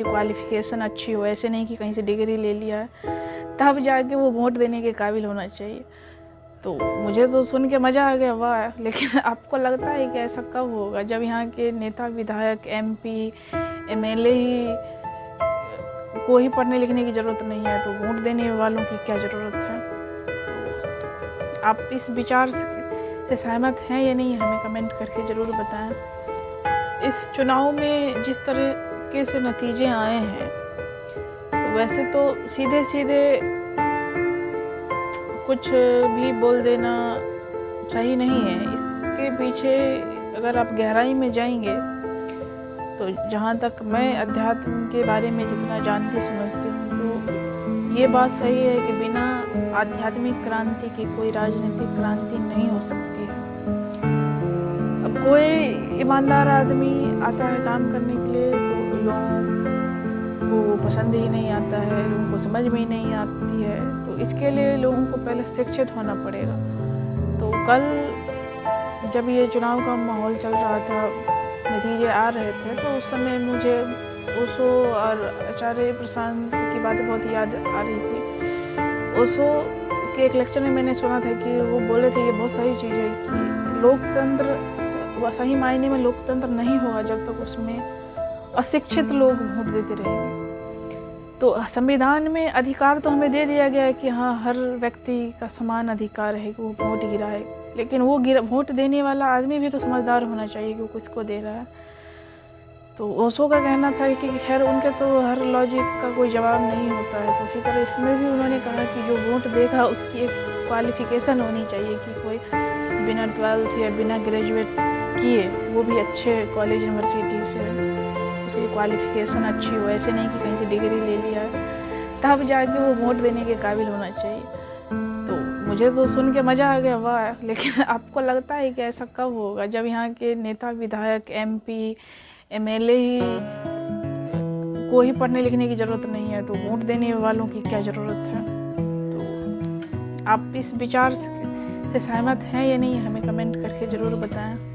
Qualification अच्छी हो, ऐसे नहीं कि कहीं से डिग्री ले लिया है तब जाके वो वोट देने के काबिल होना चाहिए। तो मुझे तो सुन के मज़ा आ गया, वाह! लेकिन आपको लगता है कि ऐसा कब होगा जब यहाँ के नेता, विधायक, एमपी, एमएलए ही को ही पढ़ने लिखने की ज़रूरत नहीं है तो वोट देने वालों की क्या ज़रूरत है? तो आप इस विचार से सहमत हैं या नहीं, हमें कमेंट करके ज़रूर बताएं। इस चुनाव में जिस तरीके से नतीजे आए हैं तो वैसे तो सीधे सीधे कुछ भी बोल देना सही नहीं है। इसके पीछे अगर आप गहराई में जाएंगे तो जहाँ तक मैं अध्यात्म के बारे में जितना जानती समझती हूँ तो ये बात सही है कि बिना आध्यात्मिक क्रांति की कोई राजनीतिक क्रांति नहीं हो सकती है। अब कोई ईमानदार आदमी आता है काम करने के लिए तो लोगों को पसंद ही नहीं आता है, लोगों को समझ में ही नहीं आती है, तो इसके लिए लोगों को पहले शिक्षित होना पड़ेगा। तो कल जब ये चुनाव का माहौल चल रहा था, नतीजे आ रहे थे, तो उस समय मुझे ओशो और आचार्य प्रशांत की बातें बहुत याद आ रही थी। ओशो के एक लेक्चर में मैंने सुना था कि वो बोले थे ये बहुत सही चीज़ है कि लोकतंत्र सही मायने में लोकतंत्र नहीं होगा जब तक उसमें अशिक्षित लोग वोट देते रहेंगे। तो संविधान में अधिकार तो हमें दे दिया गया है कि हाँ, हर व्यक्ति का समान अधिकार है कि वो वोट गिराए, लेकिन वो वोट देने वाला आदमी भी तो समझदार होना चाहिए कि वो किसको दे रहा है। तो ओशो का कहना था कि खैर उनके तो हर लॉजिक का कोई जवाब नहीं होता है, तो उसी तरह इसमें भी उन्होंने कहा कि जो वोट देगा उसकी एक क्वालिफ़िकेशन होनी चाहिए कि कोई बिना 12th या बिना ग्रेजुएट किए, वो भी अच्छे कॉलेज यूनिवर्सिटी से, उसकी क्वालिफ़िकेशन अच्छी हो, ऐसे नहीं कि कहीं से डिग्री ले लिया है तब जाके वो वोट देने के काबिल होना चाहिए। तो मुझे तो सुन के मज़ा आ गया, वाह! लेकिन आपको लगता है कि ऐसा कब होगा जब यहाँ के नेता, विधायक, एमपी, एमएलए ही को ही पढ़ने लिखने की ज़रूरत नहीं है तो वोट देने वालों की क्या ज़रूरत है? तो आप इस विचार से सहमत हैं या नहीं, हमें कमेंट करके ज़रूर बताएं।